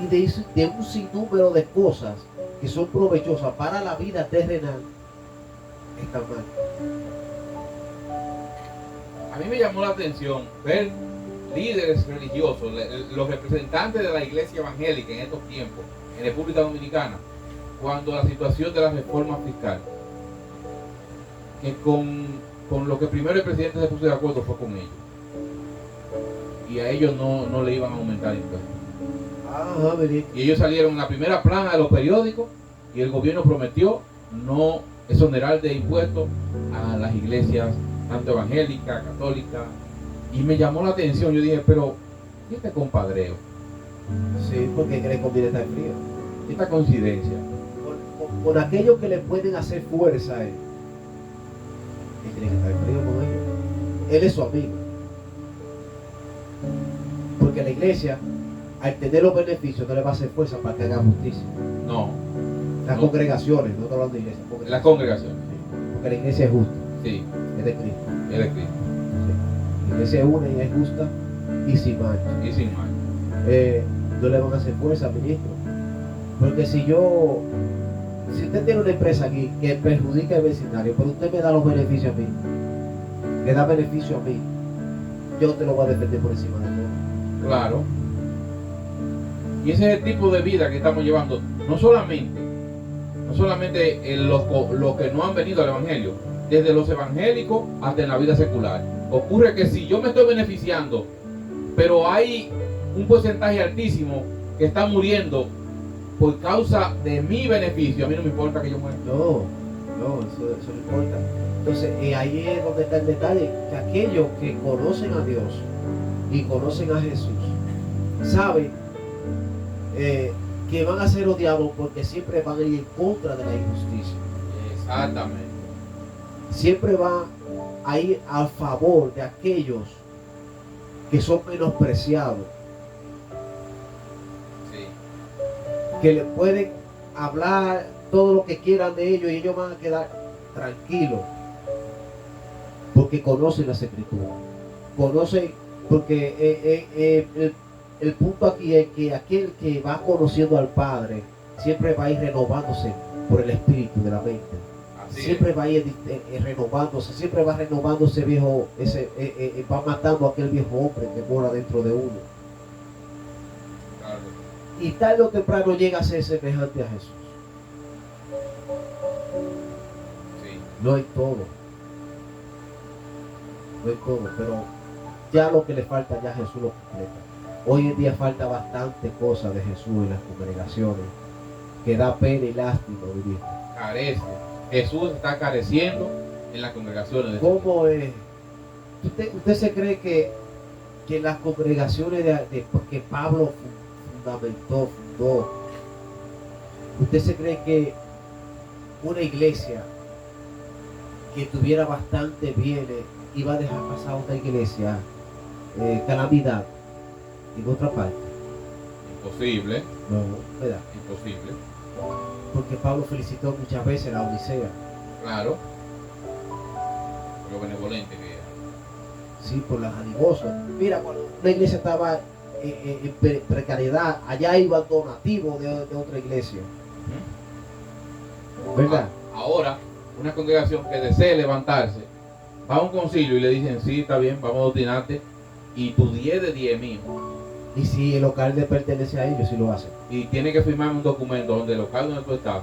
y de un sinnúmero de cosas que son provechosas para la vida terrenal, está mal. A mí me llamó la atención ver líderes religiosos, los representantes de la iglesia evangélica en estos tiempos, en República Dominicana, cuando la situación de la reforma fiscal, que con lo que primero el presidente se puso de acuerdo fue con ellos, y a ellos no le iban a aumentar impuestos. Y ellos salieron en la primera plana de los periódicos, y el gobierno prometió no exonerar de impuestos a las iglesias tanto evangélicas, católicas, y me llamó la atención. Yo dije, pero ¿y este compadreo? Sí, porque le conviene estar frío. Esta coincidencia con aquellos que le pueden hacer fuerza a él, él tiene que estar frío con ellos. Él es su amigo, porque la iglesia, al tener los beneficios, no le va a hacer fuerza para que haga justicia. no. Las congregaciones, no estoy hablando de iglesia, La congregación, porque la iglesia es justa, sí, es de Cristo. es de Cristo, Sí. La iglesia es una y es justa y sin mancha. y sin mal. No le van a hacer fuerza, ministro, porque si usted tiene una empresa aquí que perjudica al vecindario, pero usted me da los beneficios a mí, le da beneficio a mí, yo te lo voy a defender por encima de todo. Claro. Y ese es el tipo de vida que estamos llevando, no solamente los que no han venido al evangelio, desde los evangélicos hasta en la vida secular. Ocurre que si yo me estoy beneficiando, pero hay un porcentaje altísimo que está muriendo por causa de mi beneficio, a mí no me importa que yo muera. No, eso no importa. Entonces, ahí es donde está el detalle, que aquellos que conocen a Dios y conocen a Jesús, saben que van a ser odiados porque siempre van a ir en contra de la injusticia. Exactamente. Siempre van a ir a favor de aquellos que son menospreciados, Sí. que le pueden hablar todo lo que quieran de ellos y ellos van a quedar tranquilos porque conocen las escrituras, conocen, porque el punto aquí es que aquel que va conociendo al Padre siempre va a ir renovándose por el espíritu de la mente. Así Siempre es. va a ir renovándose, siempre va renovándose viejo, va matando a aquel viejo hombre que mora dentro de uno. Claro. Y tarde o temprano llega a ser semejante a Jesús. Sí. No hay todo. No hay todo, pero ya lo que le falta ya Jesús lo completa. Hoy en día falta bastante cosa de Jesús en las congregaciones que da pena y lástima vivir. Carece. Jesús está careciendo en las congregaciones. ¿Cómo es? ¿Usted se cree que las congregaciones que Pablo fundó, usted se cree que una iglesia que tuviera bastante bienes iba a dejar pasar a una iglesia calamidad en otra parte? Imposible. No, ¿verdad? Imposible. Porque Pablo felicitó muchas veces a la Odisea. Claro. Lo benevolente que era. Sí, por las adivosas. Mira, cuando una iglesia estaba en precariedad, allá iba donativo de otra iglesia. ¿Verdad? Ahora, una congregación que desee levantarse, va a un concilio y le dicen, sí, está bien, vamos a doctrinarte, y tu 10 de 10 mío. Y si el local le pertenece a ellos, si lo hacen. Y tiene que firmar un documento donde el local donde tú estás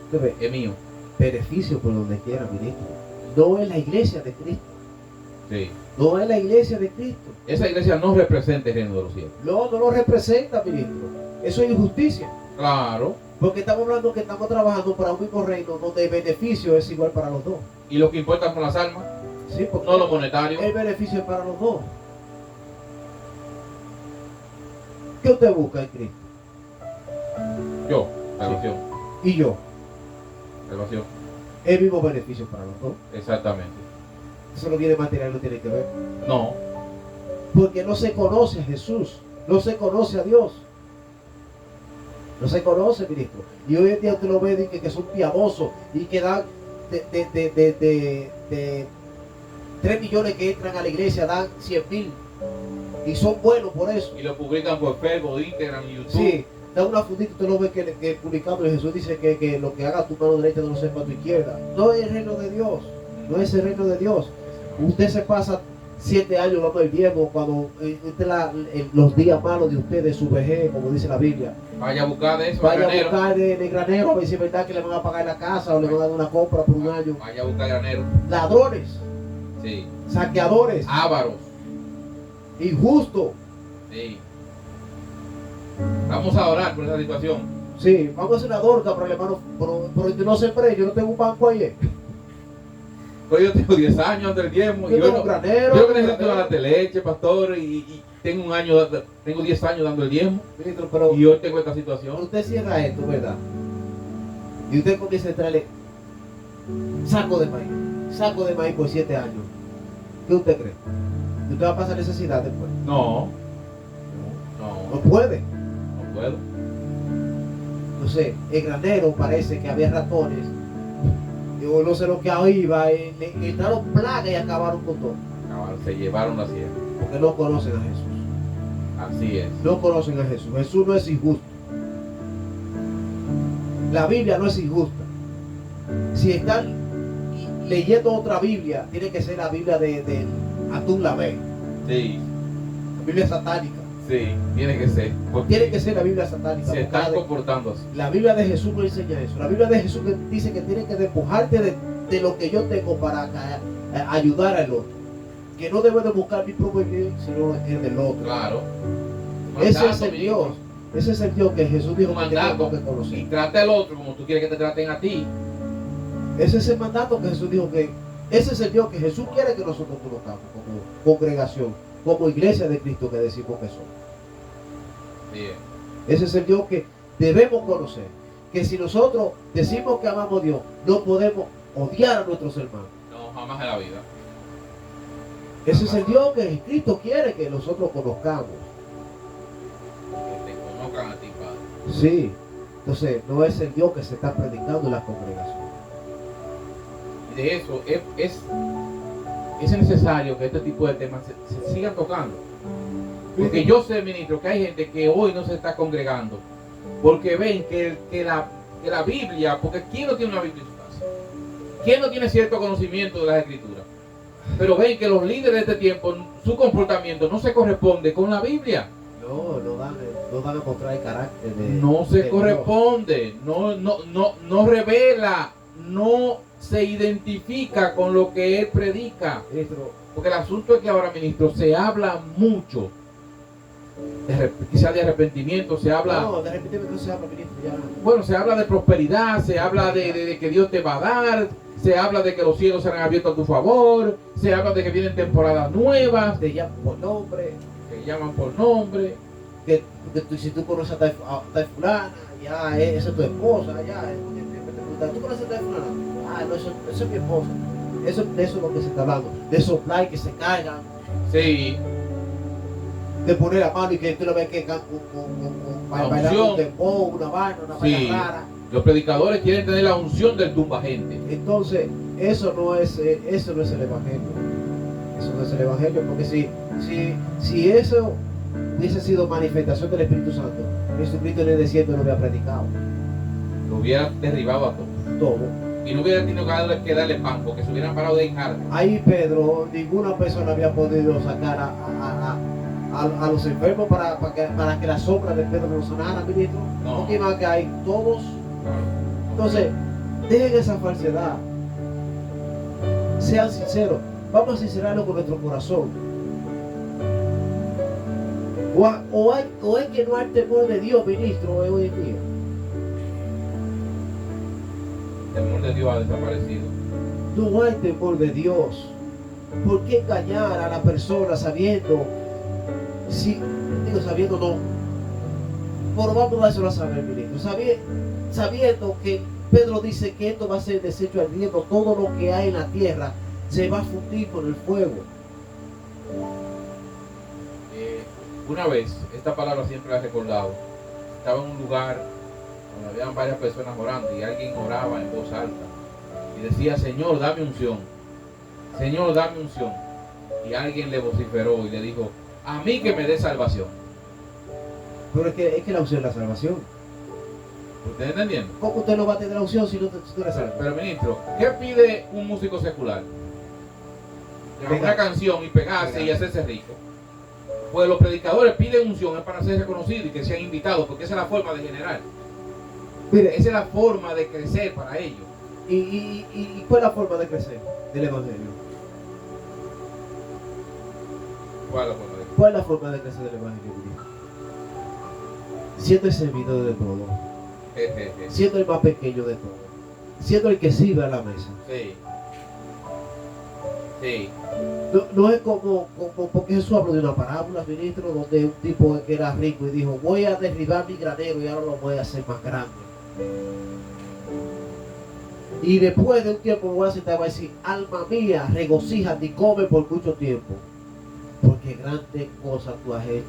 Usted ve, es mío. beneficio por donde quiera, ministro. No es la iglesia de Cristo. Sí. No es la iglesia de Cristo. Esa iglesia no representa el reino de los cielos. No lo representa, ministro. Eso es injusticia. Claro. Porque estamos hablando que estamos trabajando para un mismo reino donde el beneficio es igual para los dos. Y lo que importa son las almas, Sí, porque no lo monetario. el beneficio es para los dos. ¿Qué usted busca en Cristo? Yo, salvación, Y yo. salvación. El mismo beneficio para los dos. Exactamente. Eso no viene material, no tiene que ver. No, Porque no se conoce a Jesús. No se conoce a Dios. No se conoce, ministro. Y hoy en día usted lo ve que son piadosos y que dan de 3 millones que entran a la iglesia, dan 100,000. Y son buenos por eso. y lo publican por Facebook, Instagram y YouTube. Sí, da una fundita, usted lo ve que publicando y Jesús dice que lo que haga tu mano derecha no lo sepa tu izquierda. No es el reino de Dios. No es el reino de Dios. Usted se pasa 7 años dando el diezmo cuando usted los días malos de usted, de su vejez, como dice la Biblia. Vaya a buscar de eso, Vaya a granero. buscar de granero a ver si es verdad que le van a pagar la casa o le van a dar una compra por un año. Vaya a buscar granero. Ladrones, Sí. saqueadores, Ávaros. injustos. Sí. Vamos a orar por esa situación. Sí, vamos a hacer una dorca para el hermano, pero yo no sembré, yo no tengo un banco ahí. Pero yo tengo 10 años dando el diezmo. Yo Y tengo yo, un granero. yo que necesito darte leche, pastor. Y tengo un año, tengo 10 años dando el diezmo. Ministro, pero Y hoy tengo esta cuando situación. usted cierra esto, ¿verdad? Y usted comienza a traerle saco de maíz por 7 años. ¿Qué usted cree? ¿Que usted va a pasar necesidad después? No. No No. puede. No puedo. No sé, el granero parece que había ratones. Yo no sé lo que iba, le entraron plagas y acabaron con todo. Se llevaron la sierra. Porque no conocen a Jesús. Así es. No conocen a Jesús. Jesús no es injusto. La Biblia no es injusta. Si están leyendo otra Biblia, tiene que ser la Biblia de Atún Lavey, Sí. la Biblia satánica. Sí. Tiene que ser. Porque Tiene que ser la Biblia satánica. se porque están comportando así. la Biblia de Jesús no enseña eso. La Biblia de Jesús dice que tiene que despojarte de lo que yo tengo para ayudar al otro. Que no debo de buscar mi propio bien, sino el del otro. Claro. Ese es Mandato, el mi Dios. hijo. Ese es el Dios que Jesús dijo Un que tenemos mandato. que conocer. Y trata al otro como tú quieres que te traten a ti. Ese es el mandato que Jesús dijo que ese es el Dios que Jesús quiere que nosotros conozcamos como congregación, como iglesia de Cristo que decimos que somos. Bien. Ese es el Dios que debemos conocer. Que si nosotros decimos que amamos a Dios, no podemos odiar a nuestros hermanos. No, jamás en la vida. Ese es el Dios que Cristo quiere que nosotros conozcamos. Que te conozcan a ti, Padre. Sí. Entonces, no es el Dios que se está predicando en la congregación. Y de eso es necesario que este tipo de temas se sigan tocando. Porque yo sé, ministro, que hay gente que hoy no se está congregando porque ven que la Biblia, porque ¿quién no tiene una Biblia en su casa? ¿Quién no tiene cierto conocimiento de las Escrituras? Pero ven que los líderes de este tiempo, su comportamiento no se corresponde con la Biblia. No dan a mostrar el carácter de No se de corresponde, no revela, no se identifica con lo que él predica. Dios. Ministro, Porque el asunto es que ahora, ministro, se habla mucho, quizás de arrepentimiento, se habla, no, de repente no se habla, ministro, ya. bueno, se habla de prosperidad, se habla de que Dios te va a dar, se habla de que los cielos serán abiertos a tu favor, se habla de que vienen temporadas nuevas, Te llaman por nombre, que llaman por nombre. que si tú conoces a tal fulana, ya esa es tu esposa, ya. ¿Tú conoces a tal fulana? Ah, no, eso es mi esposa. De eso es lo que se está hablando. De soplar y que se caigan, Sí, de poner la mano y que tú lo ves que bailar unción. un dembow, una vaina Sí. rara. los predicadores quieren tener la unción del tumba gente. Entonces, eso no es el evangelio. Eso no es el evangelio, porque si eso hubiese sido manifestación del Espíritu Santo, Jesucristo en el desierto no había predicado Lo hubiera derribado a todos. todo. Y no hubiera tenido que darle pan, porque se hubieran parado de encargo. Ahí Pedro, ninguna persona había podido sacar a los enfermos para que la sombra de Pedro no sanara, ministro. No. Porque iban a caer todos. Claro. Entonces, dejen esa falsedad. Sean sinceros. Vamos a sincerarlo con nuestro corazón. O es que no hay temor de Dios, ministro, hoy en día. de Dios ha desaparecido. No hay temor de Dios. ¿Por qué engañar a la persona sabiendo? Sabiendo no. Pero vamos a eso a saber, ministro. Sabiendo que Pedro dice que esto va a ser desecho al viento, todo lo que hay en la tierra se va a fundir por el fuego. Una vez, esta palabra siempre la he recordado. Estaba en un lugar donde habían varias personas orando y alguien oraba en voz alta y decía: Señor, dame unción. Señor, dame unción. Y alguien le vociferó y le dijo: a mí que me dé salvación. Pero es que la unción es la salvación. ¿Usted está entendiendo? ¿Cómo usted no va a tener la unción si no eres salvo? Pero ministro, ¿qué pide un músico secular? Llevar una canción y pegarse y hacerse rico. Pues los predicadores piden unción es para ser reconocidos y que sean invitados, porque esa es la forma de generar. Mire, Esa es la forma de crecer para ellos. ¿Y cuál es la forma de crecer del Evangelio? ¿Cuál es la forma de crecer? ¿Cuál es la forma de crecer del Evangelio? Siendo el servidor de todo, siendo el más pequeño de todo, siendo el que sirve a la mesa. Sí. Sí. No es como porque Jesús habló de una parábola, ministro, donde un tipo que era rico y dijo: voy a derribar mi granero y ahora lo voy a hacer más grande. Y después de un tiempo me voy a sentar y voy a decir: alma mía, regocíjate y come por mucho tiempo, porque grandes cosas tú has hecho.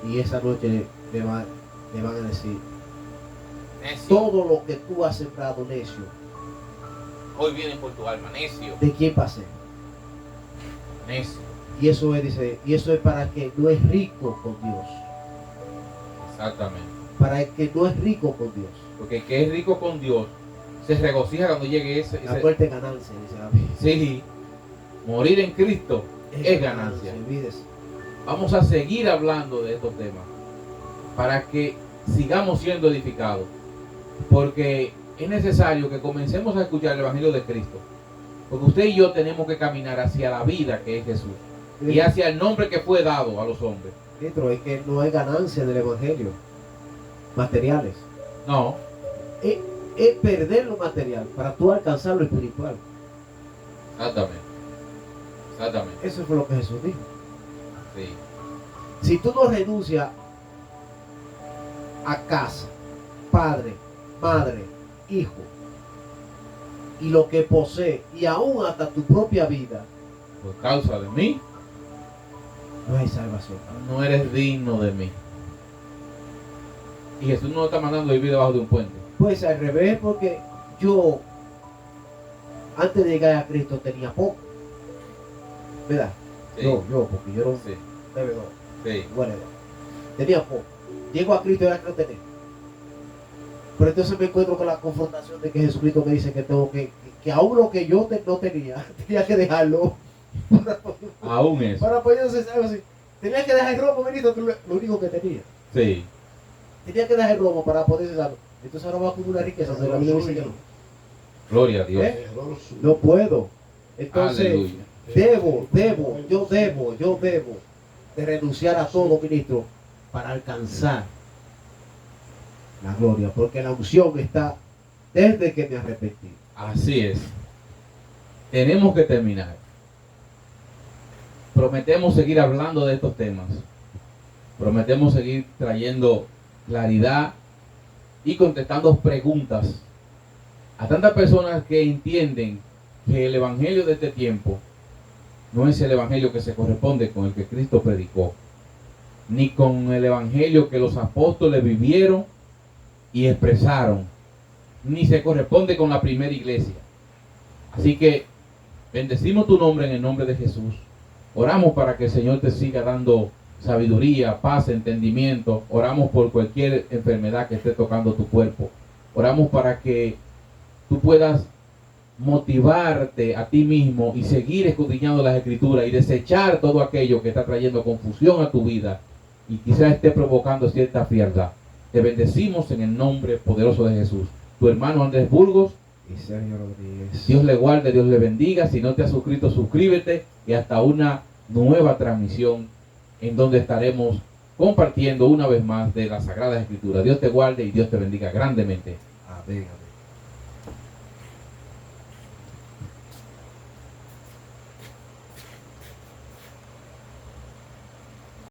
Y esa noche le van a decir: Necio. todo lo que tú has sembrado, necio, Hoy vienen por tu alma, necio. ¿de quién va a ser? Necio. Y eso es, dice, y eso es para el que no es rico con Dios. Exactamente. Para el que no es rico con Dios. Porque el que es rico con Dios se regocija cuando llegue ese. La muerte es ganancia, dice la Biblia. Sí. Morir en Cristo es ganancia. Olvídese. Vamos a seguir hablando de estos temas para que sigamos siendo edificados, porque es necesario que comencemos a escuchar el Evangelio de Cristo, porque usted y yo tenemos que caminar hacia la vida que es Jesús y hacia el nombre que fue dado a los hombres. Dentro es que no hay ganancia del Evangelio materiales. No. Es perder lo material para tú alcanzar lo espiritual. Exactamente. Eso fue lo que Jesús dijo. Sí. Si tú no renuncias a casa, padre, madre, hijo, y lo que posee, y aún hasta tu propia vida, Por causa de mí, no hay salvación. no eres digno de mí. Y Jesús no nos está mandando a vivir debajo de un puente. Pues al revés, porque yo, antes de llegar a Cristo, tenía poco. ¿Verdad? Sí. Yo, porque yo era un Sí. bebedor. Sí. Bueno, tenía poco. Llego a Cristo y ahora que no tenía. Pero entonces me encuentro con la confrontación de que Jesucristo me dice que tengo que aún lo que yo no tenía, tenía que dejarlo. Aún eso. Para poder hacer algo así. Tenía que dejar el robo, ministro, que lo único que tenía. Sí. Tenía que dejar el robo para poder hacer algo. Entonces ahora va a acumular riqueza. Donde la Biblia dice que no. Gloria a Dios. No puedo. Entonces, Aleluya. yo debo de renunciar a todo, ministro, para alcanzar la gloria, porque la unción está desde que me arrepentí. Así es. Tenemos que terminar. Prometemos seguir hablando de estos temas. Prometemos seguir trayendo claridad y contestando preguntas a tantas personas que entienden que el evangelio de este tiempo no es el evangelio que se corresponde con el que Cristo predicó, ni con el evangelio que los apóstoles vivieron y expresaron, ni se corresponde con la primera iglesia. Así que bendecimos tu nombre en el nombre de Jesús. Oramos para que el Señor te siga dando sabiduría, paz, entendimiento. Oramos por cualquier enfermedad que esté tocando tu cuerpo. Oramos para que tú puedas motivarte a ti mismo y seguir escudriñando las escrituras y desechar todo aquello que está trayendo confusión a tu vida y quizás esté provocando cierta frialdad. Te bendecimos en el nombre poderoso de Jesús. Tu hermano Andrés Burgos. Y Sergio Rodríguez. Dios le guarde, Dios le bendiga. Si no te has suscrito, suscríbete, y hasta una nueva transmisión en donde estaremos compartiendo una vez más de las Sagradas Escrituras. Dios te guarde y Dios te bendiga grandemente. Amén.